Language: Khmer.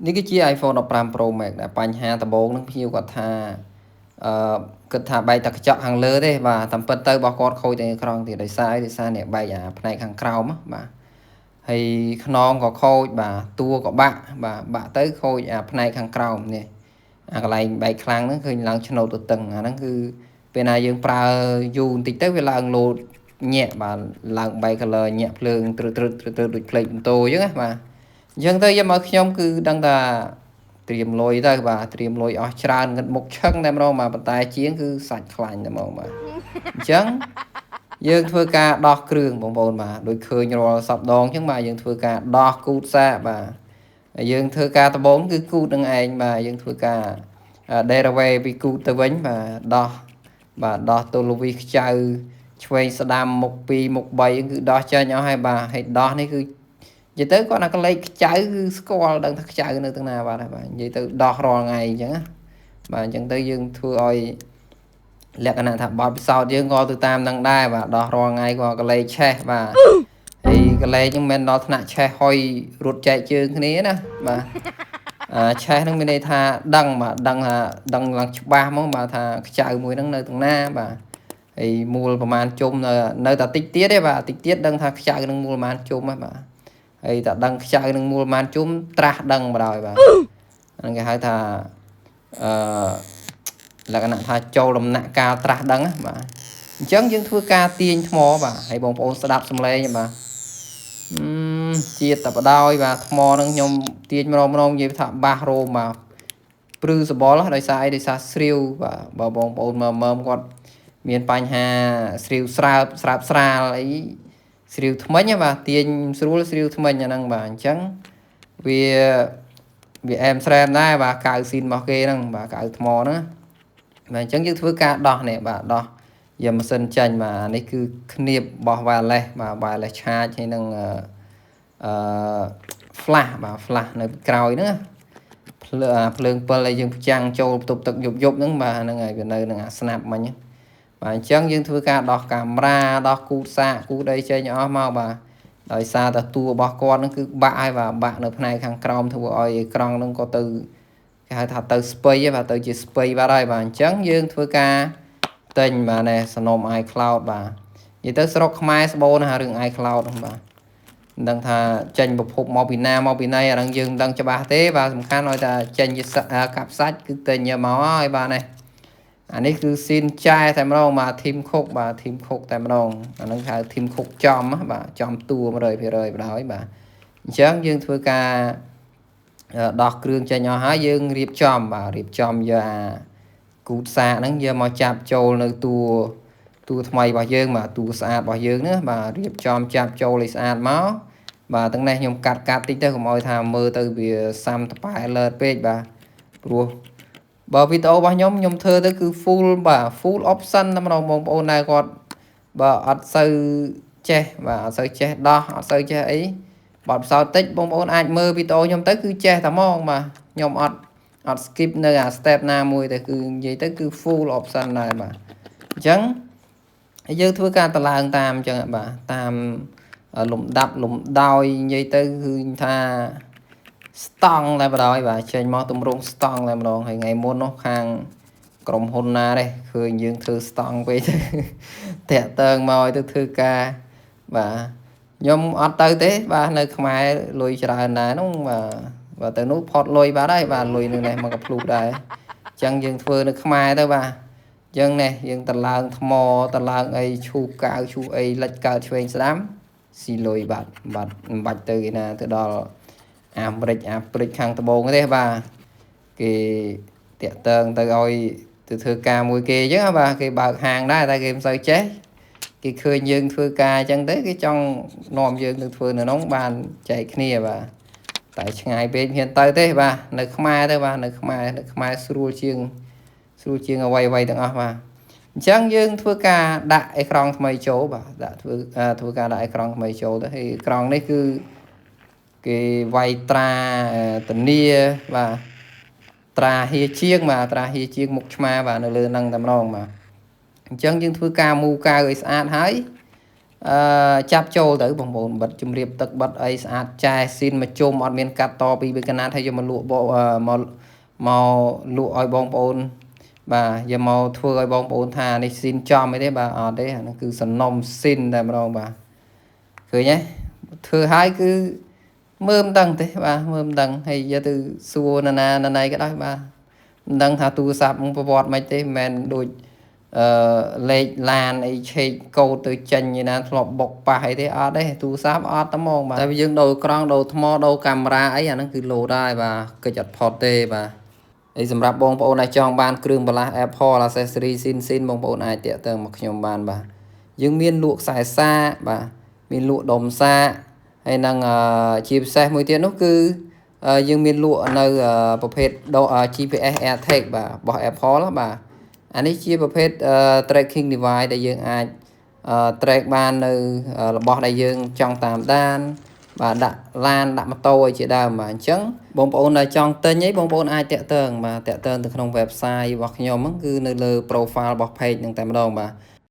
នេះគឺជា iPhone 15 Pro Max ដែលបញ្ហាដំបូងនឹងភ្ញៀវគាត់ថាអឺគិតថាបែកតែកញ្ចក់ខាងលើទេបាទតាមពិតទៅរបស់គាត់ខូចតែអេក្រង់ទៀតដោយសារអ្នកបែកអាផ្នែកខាងក្រោមបាទហើយខ្នងក៏ខូចបាទតួក៏បាក់បាក់ទៅខូចអាផ្នែកខាងក្រោមនេះអាកន្លែងបែកខ្លាំងហ្នឹងឃើញឡើងឆ្នោតទៅតឹងអាហ្នឹងគឺពេលណាយើងប្រើយូរបន្តិចទៅវាឡើងលោតញាក់បាទឡើងបែក color ញាក់ភ្លើងត្រឹតដូចផ្លេកបន្ទោអញ្ចឹងណាបាទអញ្ចឹងទៅយកមកខ្ញុំគឺដឹងថាត្រៀមលុយទៅបាទត្រៀមលុយអស់ច្រើនងឹតមុខឆឹងតែម្ដងបាទប៉ុន្តែជាងគឺសាច់ខ្លាញ់តែហ្មងបាទអញ្ចឹងយើងធ្វើការដោះគ្រឿងបងប្អូនបាទដូចឃើញរាល់សប្ដងអញ្ចឹងបាទយើងធ្វើការដោះគូតសាកបាទហើយយើងធ្វើការដំបូងគឺគូតនឹងឯងបាទយើងធ្វើការ derivate ពីគូតទៅវិញបាទដោះទល់វីខ្ចៅឆ្វេងស្ដាំមុខ2មុខ3គឺដោះចេញអស់ហើយបាទហើយដោះនេះគឺនិយាយទៅគាត់ណាកលេចខ្ចៅគឺស្គាល់ដឹងថាខ្ចៅនៅទាំងណាបាទបាទនិយាយទៅដោះរាល់ថ្ងៃអញ្ចឹងណាបាទអញ្ចឹងទៅយើងធ្វើឲ្យលក្ខណៈថាបត់ពិសោធន៍យើងក៏ទៅតាមនឹងដែរបាទដោះរាល់ថ្ងៃក៏កលេចឆេះបាទហើយកលេចហ្នឹងមិនមែនដល់ថ្នាក់ឆេះហុយរត់ចែកជើងគ្នាណាបាទឆេះហ្នឹងមានន័យថាដឹងបាទដឹងថាដឹងឡើងច្បាស់ហ្មងបាទថាខ្ចៅមួយហ្នឹងនៅទាំងណាបាទហើយមូលប្រមាណជុំនៅតែតិចទៀតទេបាទតិចទៀតដឹងថាខ្ចៅនឹងមូលប្រមាណជុំហ្នឹងបាទហើយតែដឹងខ្ចៅនឹងមូលប្រមាណជុំត្រាស់ដឹងបណ្ដោយបាទហ្នឹងគេហៅថាអឺលក្ខណៈថាចូលដំណាក់កាលត្រាស់ដឹងណាបាទអញ្ចឹងយើងធ្វើការទាញថ្មបាទហើយបងប្អូនស្ដាប់សំឡេងបាទជាតិតែបដ ாய் បាទថ្មហ្នឹងខ្ញុំទាញម្ដងនិយាយថាបាសរោមបាទព្រឺសបល់ដោយសារអីដោយសារស្រាវបាទបើបងប្អូនមើលគាត់មានបញ្ហាស្រាវស្រើបស្រាលអីស្រាវថ្មិញបាទទាញស្រួលស្រាវថ្មិញអាហ្នឹងបាទអញ្ចឹងវាអែមស្រែមដែរបាទកៅស៊ីនរបស់គេហ្នឹងបាទកៅថ្មហ្នឹងបាទអញ្ចឹងយើងធ្វើការដោះនេះបាទដោះយកម៉ាស៊ីនចាញ់បាទនេះគឺឃ្នៀបរបស់ wireless បាទ wireless charge ហើយនឹងអឺ flash បាទ flash នៅក្រោយហ្នឹងភ្លើងពិលឲ្យយើងផ្ចាំងចូលបន្ទប់ទឹកយប់ហ្នឹងបាទហ្នឹងហើយវានៅនឹងអាស្នាប់មិញបាទអញ្ចឹងយើងធ្វើការដោះកាមេរ៉ាដោះគូតសាកគូតអីចេញអស់មកបាទដោយសារតែតួរបស់គាត់ហ្នឹងគឺបាក់ហើយបាទបាក់នៅផ្នែកខាងក្រោមធ្វើឲ្យអេក្រង់ហ្នឹងក៏ទៅគេហៅថាទៅស្ពៃបាទទៅជាស្ពៃបាត់ហើយបាទអញ្ចឹងយើងធ្វើការទិញបាទណែសនំ iCloud បាទនិយាយទៅស្រុកខ្មែរស្បូនណារឿង iCloud ហ្នឹងបាទមិនដឹងថាចេញប្រភពមកពីណាមកពីណីអាហ្នឹងយើងមិនដឹងច្បាស់ទេបាទសំខាន់ឲ្យតែចេញជាកាប់សាច់គឺទិញមកហើយបាទនេះអានេះគឺស៊ីនចែតែម្ដងបាទធីមខុកបាទធីមខុកតែម្ដងអាហ្នឹងហៅធីមខុកចំបាទចំតួ 100% បណ្ដោយបាទអញ្ចឹងយើងធ្វើការដោះគ្រឿងចេញអស់ហើយយើងរៀបចំបាទរៀបចំយកអាគូតសាកហ្នឹងយកមកចាប់ចូលនៅតួថ្មីរបស់យើងបាទតួស្អាតរបស់យើងណាបាទរៀបចំចាប់ចូលឲ្យស្អាតមកបាទទាំងនេះខ្ញុំកាត់តិចទៅកុំឲ្យថាមើលទៅវាសាំតប៉ែលើពេកបាទព្រោះបើវីដេអូរបស់ខ្ញុំធ្វើទៅគឺ full បាទ full option តែម្ដងបងប្អូនដែរគាត់បើអត់សូវចេះបាទអត់សូវចេះដោះអត់សូវចេះអីបទពិសោធន៍តិចបងប្អូនអាចមើលវីដេអូខ្ញុំទៅគឺចេះតែហ្មងបាទខ្ញុំអត់ skip នៅអា step ណាមួយតែគឺនិយាយទៅគឺ full option ដែរបាទអញ្ចឹងយើងធ្វើការតម្លើងតាមអញ្ចឹងបាទតាមលំដាប់លំដោយនិយាយទៅគឺថាស្តង់តែបណ្ដោយបាទចេញមកទម្រង់ស្តង់តែម្ដងហើយថ្ងៃមុននោះខាងក្រុមហ៊ុនណាទេឃើញយើងធ្វើស្តង់ពេកទៅតាក់តើងមកឲ្យទៅធ្វើការបាទខ្ញុំអត់ទៅទេបាទនៅខ្មែរលុយច្រើនដែរនោះបាទទៅនោះផុតលុយបាត់ហើយបាទលុយនៅនេះមកក៏ភ្លុះដែរអញ្ចឹងយើងធ្វើនៅខ្មែរទៅបាទអញ្ចឹងនេះយើងតឡើងថ្មតឡើងអីឈូសកៅឈូសអីលិចកើតឆ្វេងស្ដាំស៊ីលុយបាត់មិនបាច់ទៅឯណាទៅដល់អាព្រិចខាងត្បូងទេបាទគេតាក់តើងទៅឲ្យទៅធ្វើការមួយគេអញ្ចឹងបាទគេបើកហាងដែរតែគេមិនសូវចេះគេឃើញយើងធ្វើការអញ្ចឹងទៅគេចង់នាំយើងទៅធ្វើនៅនោះបានចែកគ្នាបាទតែឆ្ងាយពេកហ៊ានទៅទេបាទនៅខ្មែរទៅបាទនៅខ្មែរស្រួលជាងអ្វីទាំងអស់បាទអញ្ចឹងយើងធ្វើការដាក់អេក្រង់ថ្មីចូលបាទដាក់ធ្វើការដាក់អេក្រង់ថ្មីចូលទៅហើយអេក្រង់នេះគឺគេវាយត្រាធានាបាទត្រាហៀជាងបាទត្រាហៀជាងមុខឆ្មាបាទនៅលើហ្នឹងតែម្ដងបាទអញ្ចឹងយើងធ្វើការមូកាវឲ្យស្អាតហើយ ចាប់ចូលទៅបងប្អូនបិទជំរាបទឹកបិទអីស្អាតចែស៊ីនមកជុំអត់មានកាត់តពីវាកណាត់ហើយយកមកលក់មកលក់ឲ្យបងប្អូនបាទយកមកធ្វើឲ្យបងប្អូនថានេះស៊ីនចំអីទេបាទអត់ទេអានោះគឺសំណុំស៊ីនតែម្ដងបាទឃើញទេធ្វើឲ្យគឺមើលមិនដឹងទេបាទមើលមិនដឹងហើយយកទៅសួរណាណៃក៏ដោយបាទមិនដឹងថាទូរស័ព្ទប្រវត្តិមិនទេមិនមែនដូចលេខឡានអីឆេកកូដទៅចេញឯណាធ្លាប់បុកប៉ះអីទេអត់ទេទូរស័ព្ទអត់តែហ្មងបាទតែយើងដូរក្រង់ដូរថ្មដូរកាមេរ៉ាអីអាហ្នឹងគឺលោតហើយបាទកិច្ចអត់ផុតទេបាទហើយសម្រាប់បងប្អូនដែលចង់បានគ្រឿងបន្លាស់ Apple accessory ស៊ីនបងប្អូនអាចតាក់ទងមកខ្ញុំបានបាទយើងមានលក់ខ្សែសាកបាទមានលក់ដុំសាកហើយនឹងជាពិសេសមួយទៀតនោះគឺយើងមានលក់នៅប្រភេទ GPS AirTag បាទរបស់ Apple បាទអានេះជាប្រភេទ tracking device ដែលយើងអាចtrack បាននៅរបស់ដែលយើងចង់តាមដានបាទដាក់ឡានដាក់ម៉ូតូឲ្យជាដើមបាទអញ្ចឹងបងប្អូនដែលចង់ទិញអីបងប្អូនអាចតាក់ទងបាទតាក់ទងទៅក្នុង website របស់ខ្ញុំហ្នឹងគឺនៅលើ profile របស់ page ហ្នឹងតែម្ដងបាទ